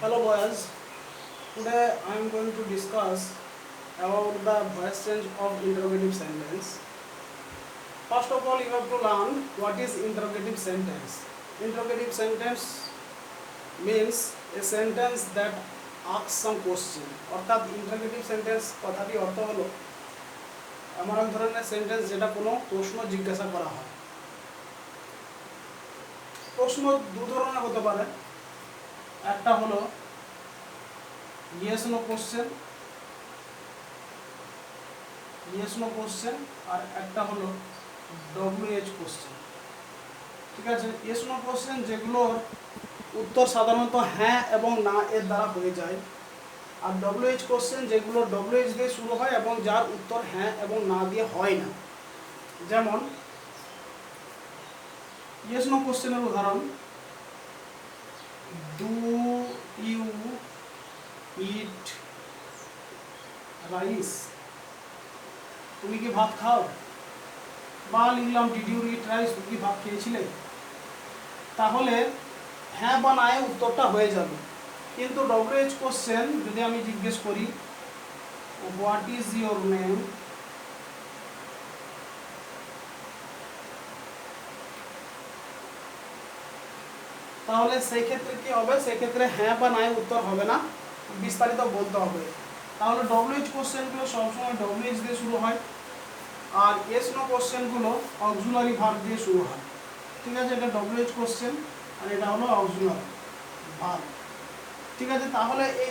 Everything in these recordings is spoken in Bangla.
Hello boys, today I am going to discuss about the voice change of interrogative sentence. First of all, you have to learn what is interrogative sentence. Interrogative sentence means a sentence that asks some question. অর্থাৎ interrogative sentence কথাটি অর্থ হলো এমন এক ধরনের সেন্টেন্স যেটা কোনো প্রশ্ন জিজ্ঞাসা করা হয়। প্রশ্ন দু ধরনের হতে পারে, একটা হলো yes no question আর একটা হলো WH কোশ্চেন। ঠিক আছে, yes no কোশ্চেন যেগুলোর উত্তর সাধারণত হ্যাঁ এবং না এর দ্বারা হয়ে যায়, আর WH কোশ্চেন যেগুলো WH দিয়ে শুরু হয় এবং যার উত্তর হ্যাঁ এবং না দিয়ে হয় না। যেমন yes no কোশ্চেনের উদাহরণ, ডু ইউ ইট রাইস, তুমি কি ভাত খাও? বা লিখলাম ডিড ইউ ইট রাইস, তুমি কি ভাত খেয়েছিলে? তাহলে হ্যাঁ বা না এর উত্তরটা হয়ে যাবে। কিন্তু WH কোশ্চেন যদি আমি জিজ্ঞেস করি হোয়াট ইজ ইয়োর নেম, তাহলে সেই ক্ষেত্রে কি হবে? সেই ক্ষেত্রে হ্যাঁ বা না এর উত্তর হবে না, বিস্তারিত বলতে হবে। তাহলে WH কোশ্চেনগুলো সবসময় WH দিয়ে শুরু হয়, আর yes no কোশ্চেনগুলো অক্সিলারি ভার্ব দিয়ে শুরু হয়। ঠিক আছে, এটা WH কোশ্চেন আর এটা হলো অক্সিলারি ভার্ব। ঠিক আছে, তাহলে এই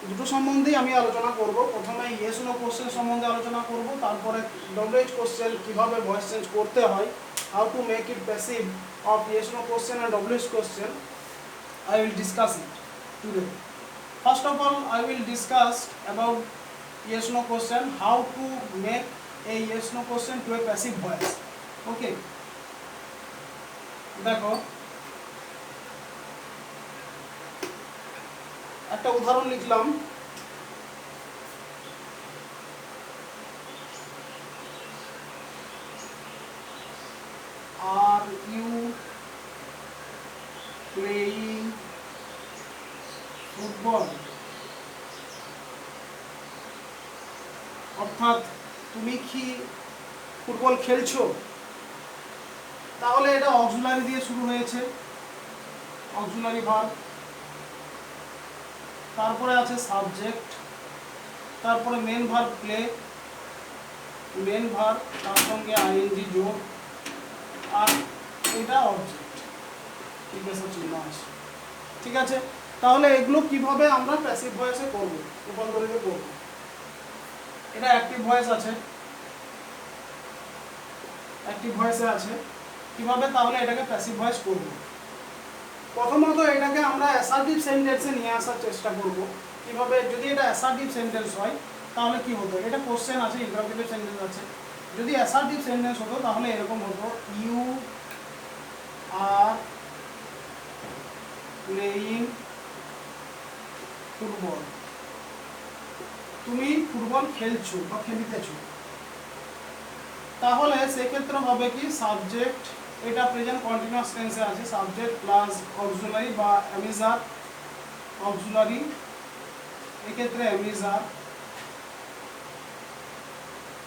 দুটো সম্বন্ধেই আমি আলোচনা করব। প্রথমে yes no কোশ্চেন সম্বন্ধে আলোচনা করব, তারপরে WH কোশ্চেন কিভাবে ভয়েস চেঞ্জ করতে হয়, how to make it passive of yes no question and WH question, I will discuss it today. First of all, I will discuss about yes no question, how to make a yes no question to a passive voice. Okay, দেখো একটা উদাহরণ লিখলাম, আর ইউ প্লেয়িং ফুটবল, অর্থাৎ তুমি কি ফুটবল খেলছো? তাহলে এটা অক্সিলারি দিয়ে শুরু হয়েছে, অক্সিলারি ভার্ব, তারপরে আছে সাবজেক্ট, তারপরে main verb play, main verb তার সঙ্গে আইএনজি যোগ, আর এটা অবজেক্ট, ঠিক আছে, চিহ্ন আছে। ঠিক আছে, তাহলে এগুলো কিভাবে আমরা প্যাসিভ ভয়েসে করব, রূপান্তরিত করব। এটা অ্যাক্টিভ ভয়েস আছে, অ্যাক্টিভ ভয়েসে আছে কিভাবে, তাহলে এটাকে প্যাসিভ ভয়েস করব। প্রথমত এটাকে আমরা অ্যাসার্টিভ সেন্টেন্সে নিয়ে আসার চেষ্টা করব। কিভাবে? যদি এটা অ্যাসার্টিভ সেন্টেন্স হয় তাহলে কি হতো? এটা কোশ্চেন আছে, ইন্টারোগেটিভ সেন্টেন্স আছে। যদি অ্যাসার্টিভ সেন্টেন্স হতো তাহলে এরকম হতো, ইউ আর প্লেয়িং ফুটবল, তুমি ফুটবল খেলছো বা খেলিতেছো। তাহলে সেক্ষেত্রে হবে কি, সাবজেক্ট, এটা প্রেজেন্ট কন্টিনিউয়াস টেন্সে আছে, সাবজেক্ট প্লাস অক্সিলারি বা অ্যামিজার, অক্সিলারি এক্ষেত্রে অ্যামিজার,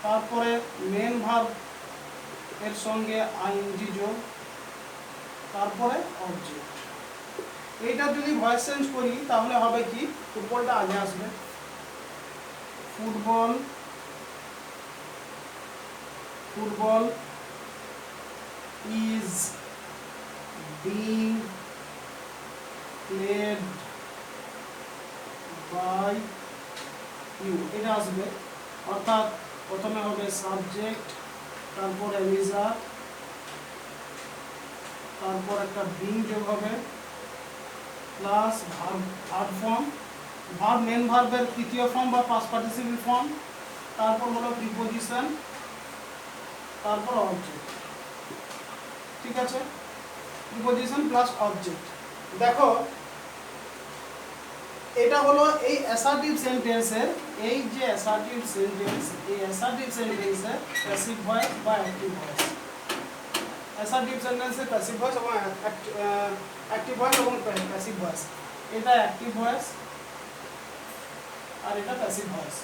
তারপরে মেন ভার্ব এর সঙ্গে আইএনজি যোগ, তারপরে অবজেক্ট। এইটা যদি ভয়েস চেঞ্জ করি তাহলে হবে কি, ফুটবলটা আগে আসবে, football, football is being played by you, এটা আসবে। অর্থাৎ প্রথমে হবে সাবজেক্ট, তারপর অ্যামিজার, তারপর একটা বিং যোগ হবে, plus verb form, verb main ভার্বের তৃতীয় ফর্ম বা পাস্ট পার্টিসিপল ফর্ম, তারপর হলো প্রিপোজিশন, তারপর অবজেক্ট। ঠিক আছে, প্রিপোজিশন প্লাস অবজেক্ট। দেখো এটা হলো এই অ্যাসার্টিভ সেন্টেন্সের, এই যে অ্যাসার্টিভ সেন্টেন্স, এই অ্যাসার্টিভ সেন্টেন্সের প্যাসিভ ভয়েস বা অ্যাক্টিভ ভয়েস। অ্যাসার্টিভ সেন্টেন্সে প্যাসিভ ভয়েস এবং অ্যাক্টিভ ভয়েস এবং প্যাসিভ ভয়েস। এটা অ্যাক্টিভ ভয়েস আর এটা প্যাসিভ ভয়েস,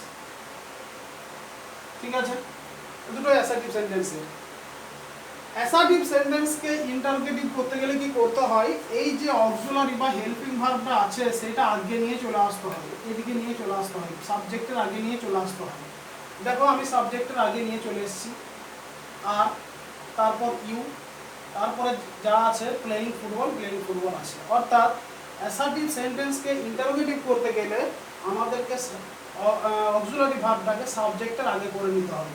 ঠিক আছে? দুটো অ্যাসার্টিভ সেন্টেন্সে। অ্যাসার্টিভ সেন্টেন্সকে ইন্টারোগেটিভ করতে গেলে কি করতে হয়, এই যে অক্সিলারি বা হেল্পিং ভার্বটা আছে সেটা আগে নিয়ে চলে আসতে হয়, এদিকে নিয়ে চলে আসতে হয়, সাবজেক্টের আগে নিয়ে চলে আসতে হয়। দেখো আমি সাবজেক্টের আগে নিয়ে চলে এসেছি, আর তারপর ইউ, তারপরে যা আছে প্লেইং ফুটবল আছে। অর্থাৎ অ্যাসার্টিভ সেন্টেন্সকে ইন্টারোগেটিভ করতে গেলে আমাদেরকে অক্সিলারি ভার্বটাকে সাবজেক্টের আগে করে নিতে হবে।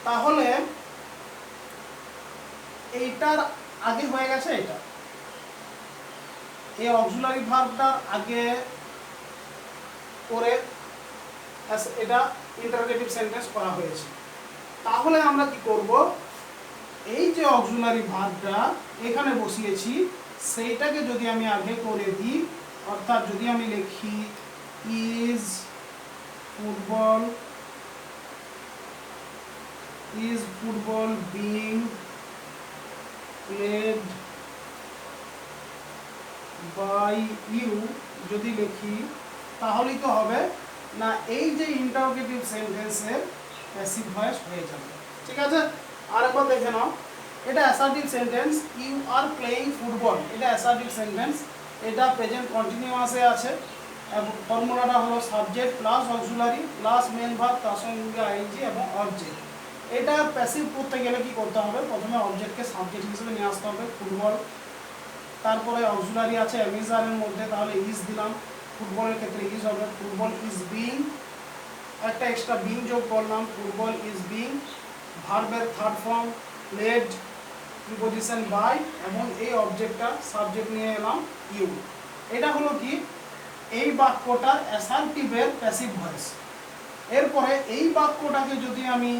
তাহলে এইটার আগে হয়ে গেছে এটা, এই অক্সিলারি ভার্বটার আগে করে এটা ইন্টারোগেটিভ সেন্টেন্স করা হয়েছে। তাহলে আমরা কি করব, এই যে অক্সিলারি ভার্বটা এখানে বসিয়েছি সেইটাকে যদি আমি আগে করে দিই, অর্থাৎ যদি আমি লিখি is football being played by you যদি লিখি, তাহলেই তো হবে না এই যে ইন্টারোগেটিভ সেন্টেন্সের প্যাসিভ ভয়েস হয়ে যাবে, ঠিক আছে? আরেকবার দেখে নাও, এটা assertive sentence, you are playing football, এটা অ্যাসার্টিভ সেন্টেন্স, এটা প্রেজেন্ট কন্টিনিউয়াসে আছে এবং ফর্মুলাটা হলো subject plus auxiliary plus main verb তার সঙ্গে আইএনজি এবং অবজেক্ট। এটা প্যাসিভ করতে গেলে কি করতে হবে, প্রথমে অবজেক্টকে সাবজেক্ট হিসেবে নিয়ে আসতে হবে ফুটবল, তারপরে অক্সিলারি আছে অ্যামিজারের মধ্যে, তাহলে ইজ দিলাম, ফুটবলের ক্ষেত্রে ইজ হবে, ফুটবল ইজ বিং, একটা এক্সট্রা বিং যোগ করলাম, ফুটবল ইজ বিং, ভার্বের third form played, preposition by, এবং এই অবজেক্টটা সাবজেক্ট নিয়ে এলাম ইউ। এটা হলো কি এই বাক্যটার অ্যাসার্টিভের প্যাসিভ ভয়েস। এরপরে এই বাক্যটাকে যদি আমি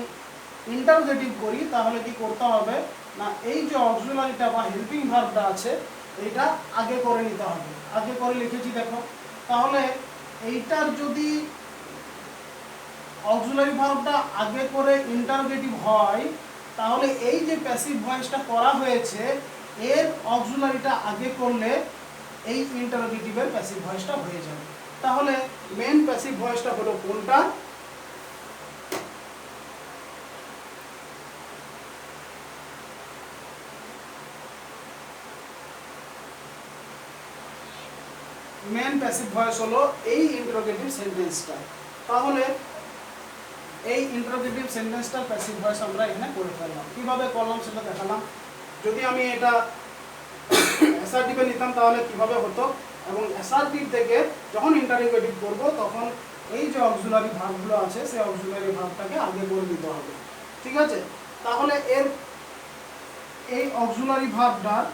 ইন্টারোগেটিভ করি তাহলে কি করতে হবে না, এই যে অক্সিলারিটা বা হেল্পিং ভার্বটা আছে এটা আগে করে নিতে হবে, আগে করে লিখেছি দেখো। তাহলে এইটার যদি অক্সিলারি ভার্বটা আগে করে ইন্টারোগেটিভ হয় তাহলে এই যে প্যাসিভ ভয়েসটা করা হয়েছে এর অক্সিলারিটা আগে করলে এই ইন্টারোগেটিভের প্যাসিভ ভয়েসটা হয়ে যাবে। তাহলে মেন প্যাসিভ ভয়েসটা হলো কোনটা, মেন প্যাসিভ ভয়েস হলো এই ইন্টারোগেটিভ সেন্টেন্সটা। তাহলে এই ইন্টারোগেটিভ সেন্টেন্সটার প্যাসিভ ভয়েস আমরা এখানে করে ফেললাম। কিভাবে করলাম সেটা দেখালাম। যদি আমি এটা অ্যাসার্টিভে নিতাম তাহলে কিভাবে হতো, এবং অ্যাসার্টিভ থেকে যখন ইন্টারোগেটিভ করব তখন এই যে অক্সিলারি ভার্বগুলো আছে সেই অক্সিলারি ভার্বটাকে আগে করে দিতে হবে, ঠিক আছে? তাহলে এই অক্সিলারি ভার্বটার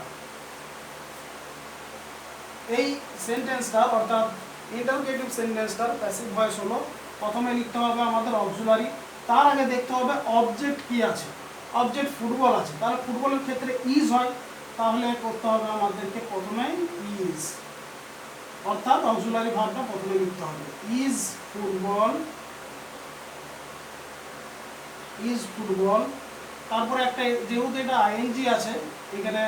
এই সেন্টেন্সটার অর্থাৎ ইন্টারোগেটিভ সেন্টেন্সটার প্যাসিভ ভয়েস হলো, প্রথমে লিখতে হবে আমাদের অক্সিলারি, তার আগে দেখতে হবে অবজেক্ট কি আছে, অবজেক্ট ফুটবল আছে, তাহলে ফুটবলের ক্ষেত্রে ইজ হয়, তাহলে করতে হবে আমাদেরকে প্রথমে ইজ, অর্থাৎ অক্সিলারি ভার্বটা প্রথমে লিখতে হবে ইজ ফুটবল, তারপরে একটা যেহেতু এটা আইএনজি আছে এখানে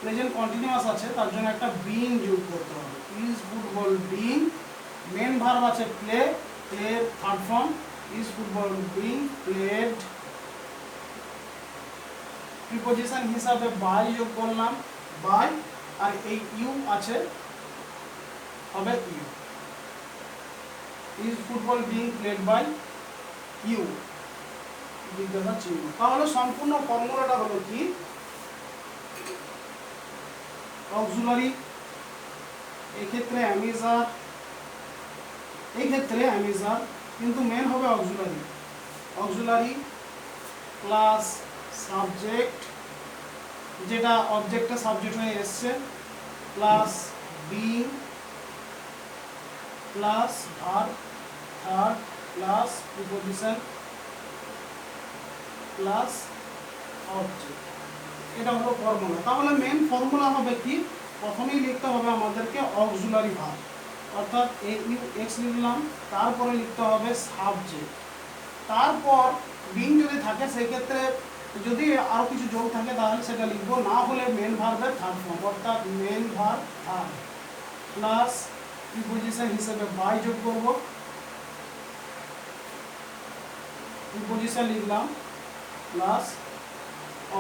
প্রেজেন্ট কন্টিনিউয়াস আছে তার জন্য একটা বিং যোগ করতে হবে, is football being, main verb আছে প্লে, এর third form is football being played, preposition হিসাবে বাই যোগ করলাম বাই, আর এই ইউ আছে হবে you, is football being played by you, জিজ্ঞাসা চিহ্ন। তাহলে সম্পূর্ণ ফর্মুলাটা হলো কি, অক্সিলারি এক্ষেত্রে অ্যামিজার, কিন্তু মেন হবে অক্সিলারি প্লাস সাবজেক্ট, যেটা অবজেক্টটা সাবজেক্ট হয়ে এসছে, plus being plus verb third plus preposition plus object, এটা হলো ফর্মুলা। তাহলে মেন ফর্মুলা হবে কি, প্রথমেই লিখতে হবে আমাদেরকে অক্সিলারি ভার্ব, অর্থাৎ এক্স লিখলাম, তারপরে লিখতে হবে সাবজেক্ট, তারপর বিং যদি থাকে সেক্ষেত্রে যদি আরও কিছু যোগ থাকে তাহলে সেটা লিখবো, না হলে মেন ভার্বের থার্ড ফর্ম, অর্থাৎ main verb third plus preposition হিসেবে বাই যোগ করব, প্রিপোজিশন লিখলাম প্লাস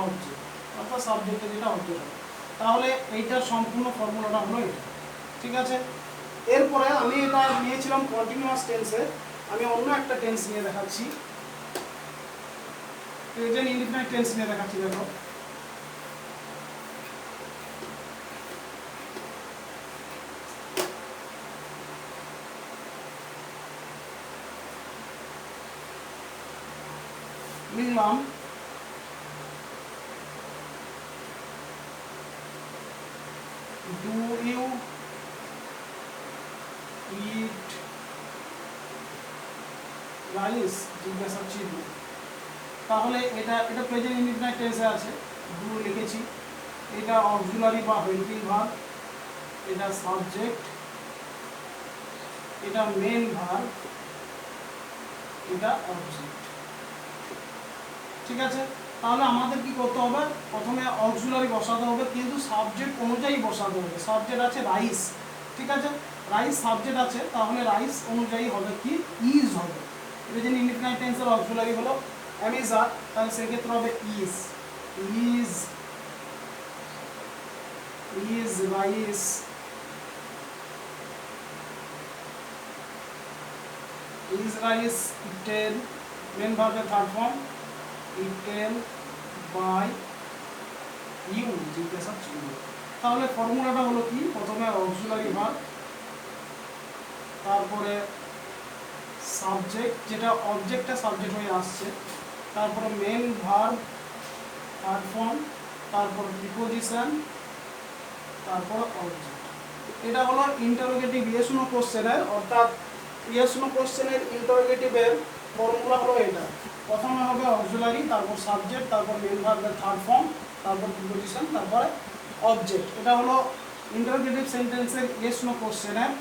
অবজেক্ট, অর্থাৎ সাবজেক্টে যেটা অবজেক্ট হবে। তাহলে এইটার সম্পূর্ণ ফর্মুলাটা হলো এটা। ঠিক আছে, এরপরে আমি এটা নিয়েছিলাম কন্টিনিউয়াস টেন্সে, আমি অন্য একটা টেন্স নিয়ে দেখাচ্ছি, প্রেজেন্ট ইনডিফিনিট টেন্স নিয়ে দেখাচ্ছি। দেখো, লিখলাম ডু ইউ ইট রাইস, জিজ্ঞাসা চিহ্ন। তাহলে এটা প্রেজেন্ট ইনডিফিনিট টেন্সে আছে, ডু লিখেছি, এটা অক্সিলারি বা হেল্পিং ভার্ব, এটা সাবজেক্ট, এটা মেন ভার্ব, এটা অবজেক্ট। ঠিক আছে, তাহলে আমাদের কি করতে হবে, প্রথমে অক্সিলারি বসাতে হবে, কিন্তু সাবজেক্ট অনুযায়ী বসাতে হবে। সাবজেক্ট আছে রাইস, ঠিক আছে, রাইস সাবজেক্ট আছে, তাহলে রাইস অনুযায়ী হবে কি, ইজ হবে। প্রেজেন্ট ইনডিফিনিট টেন্সের অক্সিলারি হলো অ্যামিজার, তাহলে সেক্ষেত্রে হবে is, is is rice, is rice eaten, main ভার্বের third form, eaten by you, জিজ্ঞাসা চিহ্ন। তাহলে ফর্মুলাটা হলো কি, প্রথমে অক্সিলারি ভার্ব, তারপরে সাবজেক্ট, যেটা অবজেক্টটা সাবজেক্ট হয়ে আসছে, তারপরে মেন ভার্ব থার্ড ফর্ম, তারপর প্রিপোজিশন, তারপর অবজেক্ট। এটা হলো ইন্টারোগেটিভ ইয়েস নো কোশ্চেনের, অর্থাৎ ইয়েস নো কোশ্চেনের ইন্টারোগেটিভের ফর্মুলা হলো এটা। প্রথমে হবে অক্সিলারি, তারপর সাবজেক্ট, তারপর মেন ভার্বের থার্ড ফর্ম, তারপর প্রিপোজিশন, তারপরে অবজেক্ট। এটা হলো ইন্টারোগেটিভ সেন্টেন্সের ইয়েস নো কোশ্চেনের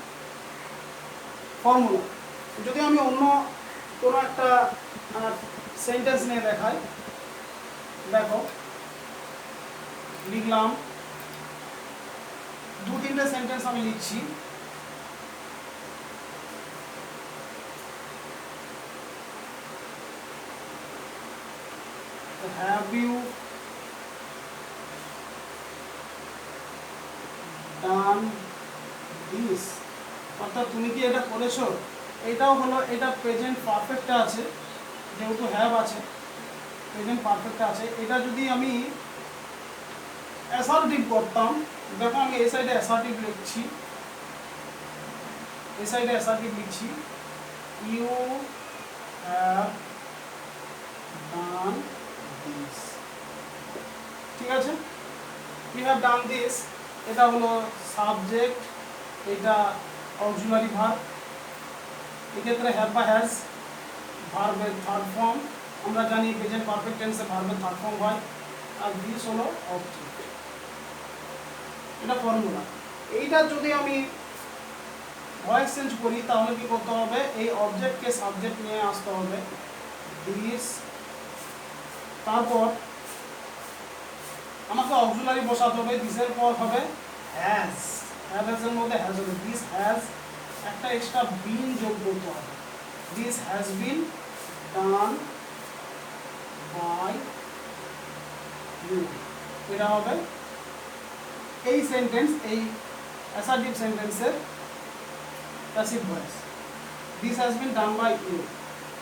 ফর্মুলা। যদি আমি অন্য কোনো একটা সেন্টেন্স নিয়ে দেখাই, দেখো লিখলাম, দু তিনটে সেন্টেন্স আমি লিখছি। Have you done this? অর্থাৎ তুমি কি এটা করেছো? এটাও হলো, এটা প্রেজেন্ট পারফেক্টে আছে, যেহেতু হ্যাভ আছে, প্রেজেন্ট পারফেক্টে আছে। এটা যদি আমি অ্যাসার্টিভ করতাম, দেখো আমি এই সাইডে অ্যাসার্টিভ লিখছি, এই সাইডে অ্যাসার্টিভ লিখছি, ইউ হ্যাভ ডান দিস। ঠিক আছে, ইউ হ্যাভ ডান দিস, এটা হলো সাবজেক্ট, এটা অক্সিলারি ভার্ব, এক্ষেত্রে হ্যাভ বা হ্যাজ ভার্বের থার্ড ফর্ম, আমরা জানি প্রেজেন্ট পারফেক্ট টেন্সে ভার্বের থার্ড ফর্ম হয়, আর দিস হলো অবজেক্ট। এটা ফর্মুলা। এইটা যদি আমি ভয়েস চেঞ্জ করি তাহলে কি করতে হবে, এই অবজেক্টকে সাবজেক্ট নিয়ে আসতে হবে, দিস, তারপর আমাকে অক্সিলারি বসাতে হবে, দিসের পর হবে হ্যাজ, হ্যাজের মধ্যে হ্যাজ হবে, দিস হ্যাজ, একটা এক্সট্রা বিন যোগ করতে হবে, this has been done by you. এটা হবে এই সেন্টেন্স, এই অ্যাসার্টিভ সেন্টেন্সের passive voice, this has been done by you.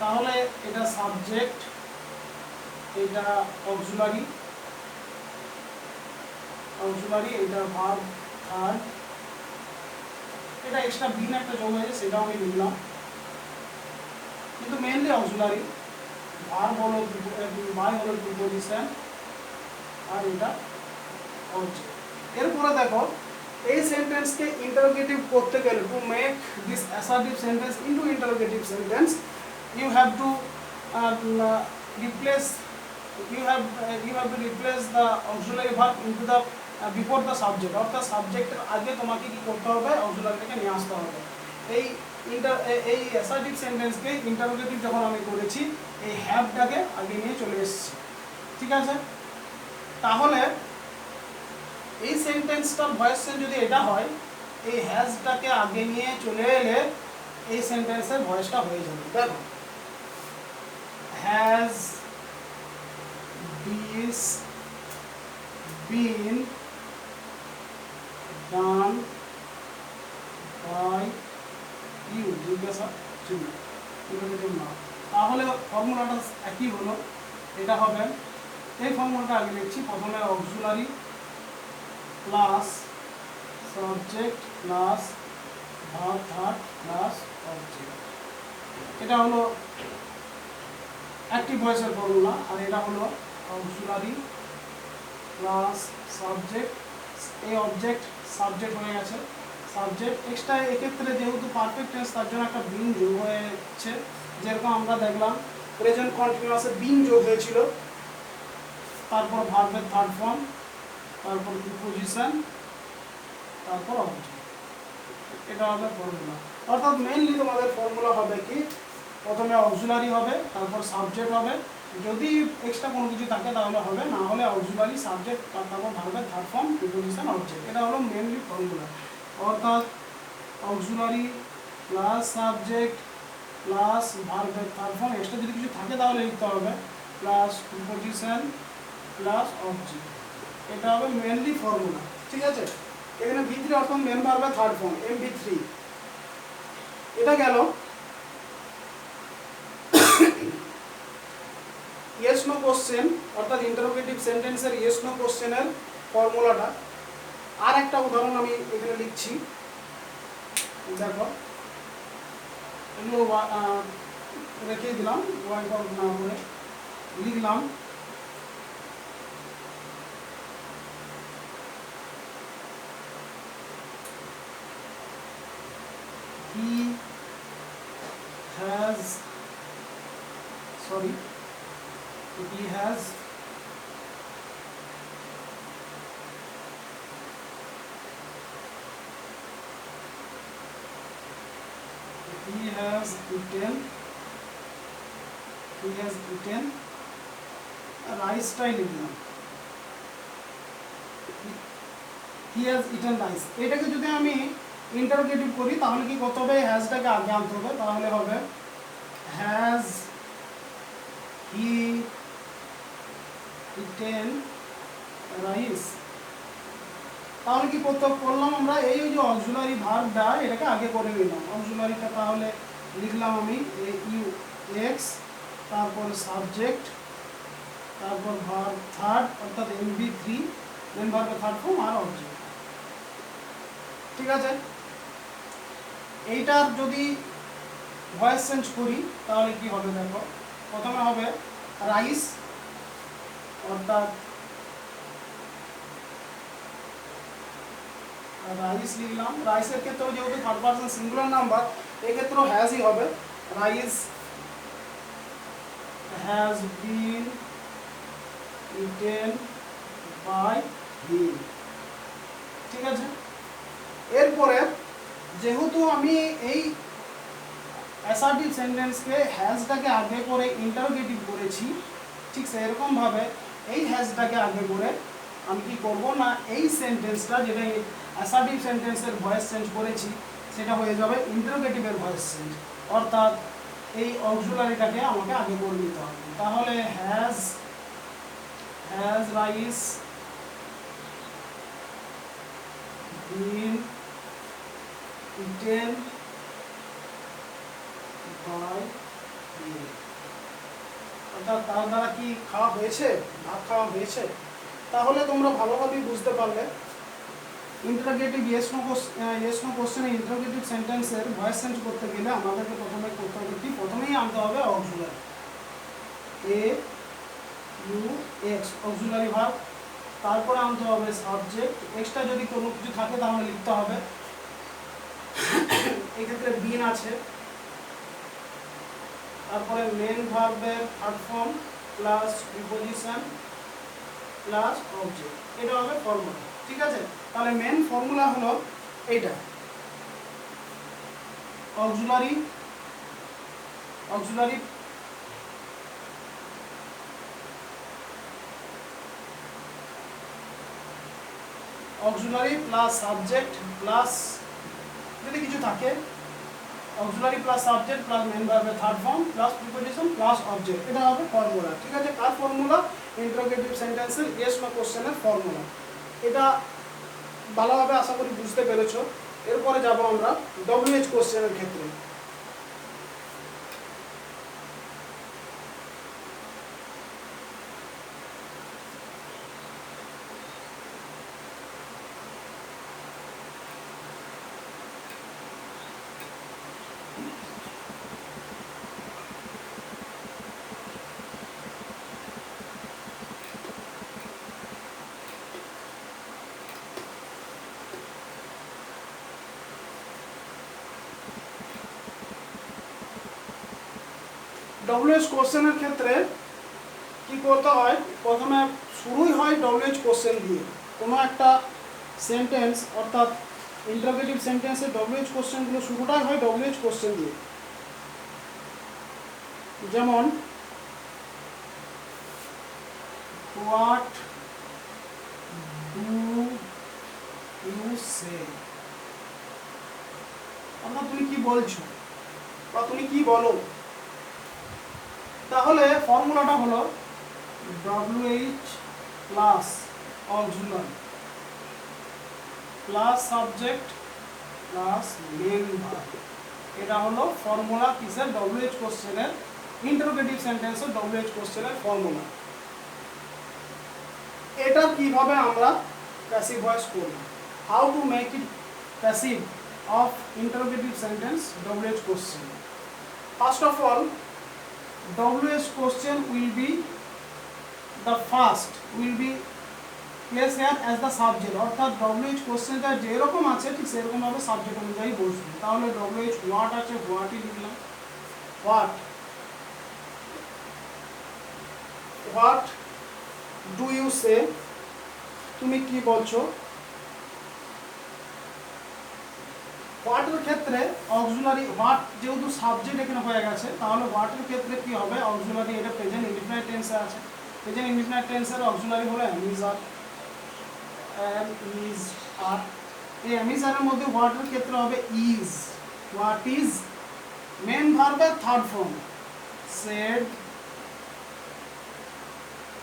তাহলে এটা সাবজেক্ট, এটা অক্সিলারি, এটা ভার্ব থার্ড, এটা এক্সট্রা বিন একটা যোগ হয়েছে, সেটাও আমি লিখলাম, কিন্তু মেইনলি অক্সিলারি, ভার্ব হলো, বাই হলো প্রিপোজিশন, আর এটা অবজেক্ট। এরপরে দেখো, এই সেন্টেন্সকে ইন্টারোগেটিভ করতে গেলে, to make this assertive sentence into interrogative sentence, you have to replace the auxiliary verb into the before the subject, অর্থাৎ সাবজেক্টের আগে তোমাকে কি করতে হবে, অক্সিলারিটাকে নিয়ে আসতে হবে। এই অ্যাসার্টিভ সেন্টেন্সকে ইন্টারোগেটিভ যখন আমি করেছি, এই হ্যাভটাকে আগে নিয়ে চলে এসেছি, ঠিক আছে, তাহলে এই সেন্টেন্সটার ভয়েস চেঞ্জ যদি এটা হয়, এই হ্যাজটাকে আগে নিয়ে চলে এলে এই সেন্টেন্সের ভয়েসটা হয়ে যাবে। দেখো, has this been done by you, জিজ্ঞাসা চিহ্ন, তাহলে ফর্মুলাটা একই হলো। এটা হবে, এই ফর্মুলাটা আগে লিখছি, প্রথমে auxiliary plus subject plus verb third plus object. এটা হলো অ্যাক্টিভ ভয়েসের ফর্মুলা। আর এটা হলো অক্সিলারি প্লাস সাবজেক্ট, এই অবজেক্ট সাবজেক্ট হয়ে গেছে, সাবজেক্ট এক্সট্রা। এক্ষেত্রে যেহেতু পারফেক্ট টেন্স, তার জন্য একটা বিন যোগ হয়েছে, যেরকম আমরা দেখলাম প্রেজেন্ট কন্টিনিউয়াসে বিন যোগ হয়েছিল। তারপর ভার্বের থার্ড ফর্ম, তারপর প্রিপোজিশন, তারপর অবজেক্ট। এটা হবে ফর্মুলা। অর্থাৎ মেইনলি তোমাদের ফর্মুলা হবে কি, প্রথমে অক্সিলারি হবে, তারপর সাবজেক্ট হবে, যদি এক্সট্রা কোনো কিছু থাকে তাহলে হবে, না হলে অক্সিলারি সাবজেক্ট, তারপর ভার্বের থার্ড ফর্ম, প্রিপোজিশন, অবজেক্ট। এটা হলো মেইনলি ফর্মুলা। অর্থাৎ অক্সিলারি প্লাস সাবজেক্ট প্লাস ভার্বের থার্ড ফর্ম, এক্সট্রা যদি কিছু থাকে তাহলে লিখতে হবে, প্লাস প্রিপোজিশন প্লাস অবজেক্ট। এটা হবে মেইনলি ফর্মুলা। ঠিক আছে, এখানে V3 অর্থাৎ মেন ভার্বের থার্ড ফর্ম, MV3। এটা গেল ইয়েস নো কোশ্চেন, অর্থাৎ ইন্টারোগেটিভ সেন্টেন্সের ইয়েস নো কোশ্চেনের ফর্মুলাটা। আর একটা উদাহরণ আমি এখানে লিখছি, দেখো, এগুলো রেখে দিলাম, ওয়াইট আউট না করে লিখলাম, he has eaten রাইসটাই লিখলাম, he has eaten rice। এটাকে যদি আমি ইন্টারোগেটিভ করি তাহলে কি করতে হবে, হ্যাজটাকে আগে আনতে হবে, তাহলে হবে হ্যাজ হি ইটেন রাইস। তাহলে কি করলাম আমরা, এই যে অক্সিলারি ভার্বটা এটাকে আগে করে নিলাম। অক্সিলারিটা তাহলে লিখলাম আমি ইউ এক্স, তারপর সাবজেক্ট, তারপর ভার্ব থার্ড অর্থাৎ MV3, দেন ভার্বের থার্ড ফর্ম আর অবজেক্ট। ঠিক আছে, এইটার যদি ভয়েস চেঞ্জ করি তাহলে কি হবে, দেখো, প্রথমে হবে রাইস, অর্থাৎ রাইস লিখলাম। রাইসের ক্ষেত্রেও যেহেতু থার্ড পারসন সিঙ্গুলার নাম্বার, এক্ষেত্রেও হ্যাজই হবে, rice has been eaten by him. ঠিক আছে, এরপরে যেহেতু আমি এই অ্যাসার্টিভ সেন্টেন্সকে হ্যাজটাকে আগে করে ইন্টারোগেটিভ করেছি, ঠিক সেরকমভাবে এই হ্যাজটাকে আগে করে আমি কি করব না, এই সেন্টেন্সটা যেটা অ্যাসার্টিভ সেন্টেন্সের ভয়েস চেঞ্জ করেছি সেটা হয়ে যাবে ইন্টারোগেটিভের ভয়েস চেঞ্জ। অর্থাৎ এই অক্সিলারিটাকে আমাকে আগে করে নিতে হবে। তাহলে has rice been eaten by him, অর্থাৎ তার দ্বারা কি খাওয়া হয়েছে, ভাত খাওয়া হয়েছে। তাহলে তোমরা ভালোভাবেই বুঝতে পারলে ইন্টারোগেটিভ ইয়েস নো কোশ্চেনে ইন্টারোগেটিভ সেন্টেন্সের ভয়েস চেঞ্জ করতে গেলে আমাদেরকে প্রথমে করতে হবে কি, প্রথমেই আনতে হবে অক্সিলারি, AUX অক্সিলারি ভার্ব, তারপরে আনতে হবে সাবজেক্ট, এক্সট্রা যদি কোনো কিছু থাকে তাহলে লিখতে হবে, এক্ষেত্রে বিন আছে, তারপরে মেন ভার্বের third form plus preposition plus object. এটা হবে ফর্মুলা। ঠিক আছে, তাহলে মেন ফর্মুলা হলো এইটা, auxiliary auxiliary plus subject plus যদি কিছু থাকে auxiliary plus subject plus main ভার্বের third form plus preposition plus object, এটা হবে ফর্মুলা। ঠিক আছে, কার ফর্মুলা? ইন্টারোগেটিভ সেন্টেন্সের ইয়েস নো কোশ্চেনের ফর্মুলা। এটা ভালোভাবে আশা করি বুঝতে পেরেছো। এরপরে যাব আমরা ডব্লিউএইচ কোশ্চেনের ক্ষেত্রে। ডব্লিউএইচ কোশ্চেনের ক্ষেত্রে কি করতে হয়? প্রথমে শুরুই হয় ডব্লিউএইচ কোশ্চেন দিয়ে। কোনো একটা সেন্টেন্স অর্থাৎ ইন্টারোগেটিভ সেন্টেন্সের ডব্লিউএইচ কোশ্চেনগুলো শুরুটাই হয় ডব্লিউএইচ কোশ্চেন দিয়ে। যেমন হোয়াট ডু ইউ সে, অর্থাৎ তুমি কি বলছো বা তুমি কি বলো। তাহলে ফর্মুলাটা হলো WH plus auxiliary plus subject plus main verb. এটা হলো ফর্মুলা কিসের? ডব্লিউএইচ কোশ্চেনের, ইন্টারোগেটিভ সেন্টেন্সের ডব্লিউএইচ কোশ্চেনের ফর্মুলা। এটা কিভাবে আমরা প্যাসিভ ভয়েস করব? How to make it passive of interrogative sentence WH question. First of all, WH question will be the first, will be placed here as the subject, অর্থাৎ WH কোশ্চেনটা যেরকম আছে ঠিক সেরকম ভাবে সাবজেক্ট অনুযায়ী বসবে। তাহলে WH হোয়াট আছে, হোয়াটই লিখলাম। হোয়াট ডু ইউ সে, তুমি কি বলছো। হোয়াটের ক্ষেত্রে অক্সিলারি, হোয়াট যেহেতু সাবজেক্ট এখানে হয়ে গেছে, তাহলে হোয়াটের ক্ষেত্রে কি হবে? অক্সিলারি, এটা প্রেজেন্ট ইনডিফিনিট টেন্সে আছে। প্রেজেন্ট ইনডিফিনিট টেন্সের অক্সিলারি হলো এম ইজ আর। এই এম ইজ আরের মধ্যে হোয়াটের ক্ষেত্রে হবে ইজ। হোয়াট ইজ মেন ভার্বের থার্ড ফর্ম সেড,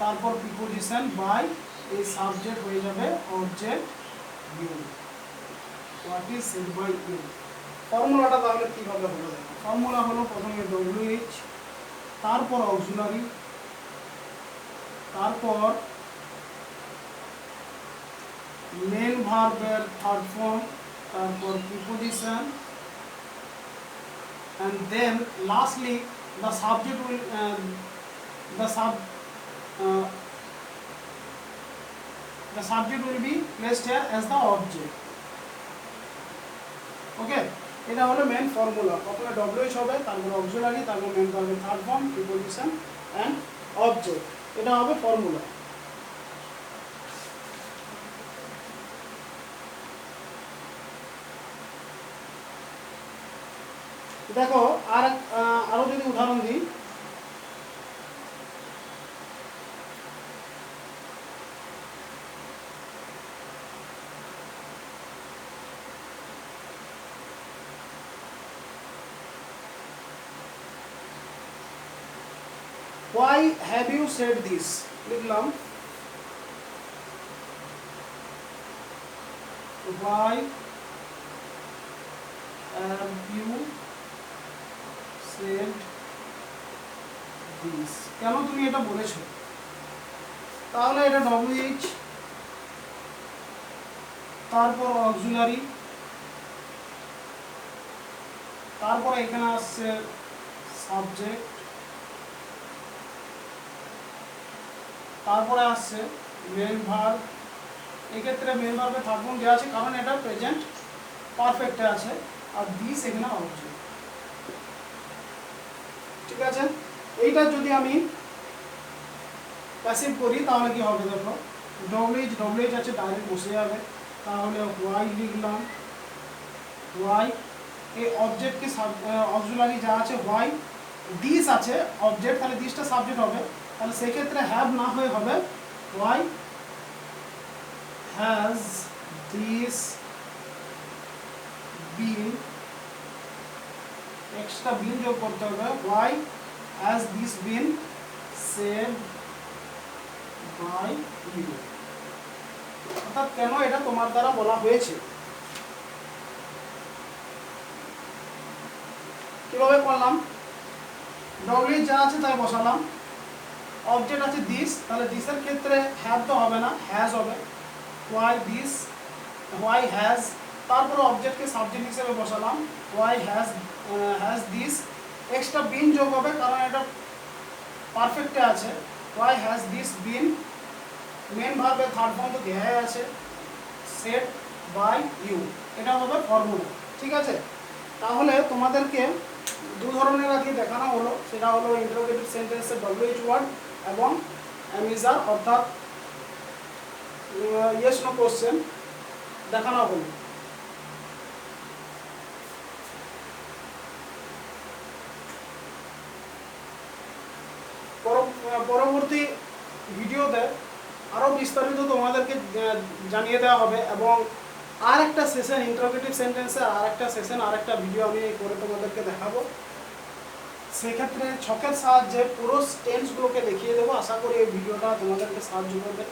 তারপর প্রিপোজিশন বাই, এই সাবজেক্ট হয়ে যাবে object you. What is said by you. ফর্মুলাটা তাহলে কিভাবে হলো? দেখো, ফর্মুলা হলো প্রথমে ডব্লিউএইচ, তারপর অক্সিলারি, তারপর মেন ভার্বের থার্ড ফর্ম, তারপর preposition, and then lastly the subject will the subject will be placed here as the object. ওকে, এটা হলো মেন ফর্মুলা। প্রথমে ডব্লিউএইচ হবে, তারপর অক্সিলারি, তারপর মেন ভার্বের third form, preposition and object. এটা হবে ফর্মুলা। দেখো আরো যদি উদাহরণ দিই, why have you said this, লিখলাম why have you said this, কেন তুমি এটা বলেছো। তাহলে এটা ডব্লিউএইচ, তারপর অক্সিলারি, তারপর এখানে আসছে সাবজেক্ট, তারপরে আসছে মেন ভার্ব। এক্ষেত্রে মেন ভার্বে থার্ড ফর্ম দেওয়া আছে কারণ এটা প্রেজেন্ট পারফেক্টে আছে, আর দিস এখানে অবজেক্ট। ঠিক আছে, এইটা যদি আমি প্যাসিভ করি তাহলে কি হবে? দেখো, ডব্লিউএইচ আছে, ডাইরেক্ট বসে যাবে। তাহলে হোয়াই লিখলাম, হোয়াই, এই অবজেক্টকে অক্সিলারি যা আছে হোয়াই, দিস আছে অবজেক্ট, তাহলে দিসটা সাবজেক্ট হবে। তাহলে সেক্ষেত্রে হ্যাভ না হয়ে হবে why has this been, extra been যোগ করতে হবে, why has this been saved by you, অর্থাৎ কেন এটা তোমার দ্বারা বলা হয়েছে। কিভাবে করলাম, ডব্লিউ যা আছে তাই বসালাম, অবজেক্ট আছে দিস, তাহলে দিসের ক্ষেত্রে হ্যাভ তো হবে না, হ্যাজ হবে, why this, why has, তারপর অবজেক্টকে সাবজেক্ট হিসেবে বসালাম, why has this, extra been যোগ হবে কারণ এটা পারফেক্টে আছে, why has this been, main ভার্বের থার্ড ফর্ম তো দেয়াই আছে, সেড বাই ইউ, এটা হবে ফর্মুলা। ঠিক আছে, তাহলে তোমাদেরকে দু ধরনের আগে দেখানো হলো, সেটা হলো ইন্টারোগেটিভ সেন্টেন্সের ডব্লিউএইচ ওয়ার্ড এবং অ্যামিজার অর্থাৎ ইয়েস নো কোশ্চেন দেখানো হলো। পরবর্তী ভিডিওতে আরও বিস্তারিত তোমাদেরকে জানিয়ে দেওয়া হবে এবং আর একটা সেশন ইন্টারোগেটিভ সেন্টেন্সে আর একটা সেশন আর একটা ভিডিও আমি করে তোমাদেরকে দেখাবো। সেক্ষেত্রে ছকের সাহায্যে পুরো টেন্সগুলোকে দেখিয়ে দেবো, আশা করি এই ভিডিওটা তোমাদেরকে সাহায্য করবে।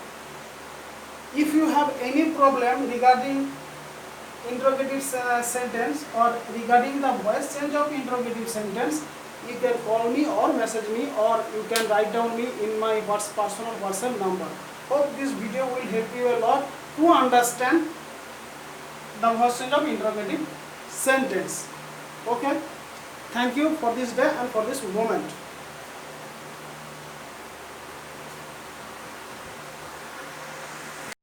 If you have any problem regarding interrogative sentence or regarding the voice change of interrogative sentence, you can call me or message me or you can write down me in my personal WhatsApp number. Hope this video will help you a lot to understand the voice change of interrogative sentence. Okay, thank you for this day and for this moment.